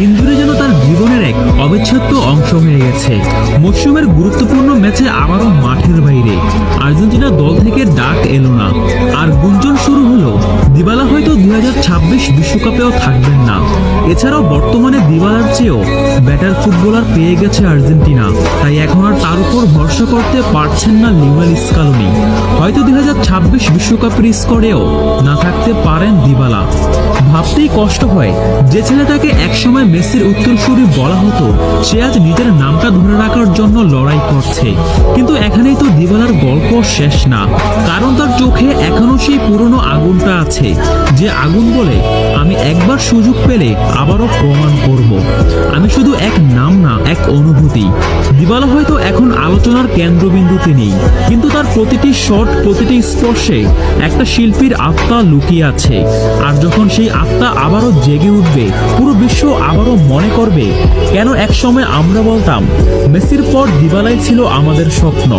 Injury যেন তার জীবনের এক অবিচ্ছেদ্য অংশ হয়ে গেছে। মৌসুমের গুরুত্বপূর্ণ ম্যাচে আবারও মাঠের বাইরে। আর্জেন্টিনা দল থেকে ডাক এলো না, আর গুঞ্জন শুরু হলো দিবালা হয়তো 2026 বিশ্বকাপেও থাকবেন না। এছাড়াও বর্তমানে দিবালার চেয়েও ব্যাটার ফুটবলার পেয়ে গেছে আর্জেন্টিনা, তাই এখন আর তার উপর ভরসা করতে পারছেন না লিওনেল স্কালোনি। হয়তো 2026 বিশ্বকাপের স্কোরেও না থাকতে পারেন দিবালা। ভাবতেই কষ্ট হয়, যে ছেলেটাকে একসময় মেসির উত্তরসূরি বলা হতো, সে আজ নিজের নামটা ধরে রাখার জন্য লড়াই করছে। কিন্তু এখানেই তো দিবালার গল্প শেষ না, কারণ তার চোখে এখনো সেই পুরনো আগুনটা আছে, যে আগুন বলে আমি একবার সুযোগ পেলে আবারও প্রমাণ করব। আমি শুধু এক নাম না, এক অনুভূতি। দিবালা হয়তো এখন আলোচনার কেন্দ্রবিন্দুতে নেই, কিন্তু তার প্রতিটি শট, প্রতিটি স্পর্শে একটা শিল্পীর আত্মা লুকিয়ে আছে। আর যখন সেই আত্মা আবারও জেগে উঠবে, পুরো বিশ্ব আবারও মনে করবে কেন একসময় আমরা বলতাম মেসির পর দিবালাই ছিল আমাদের স্বপ্ন।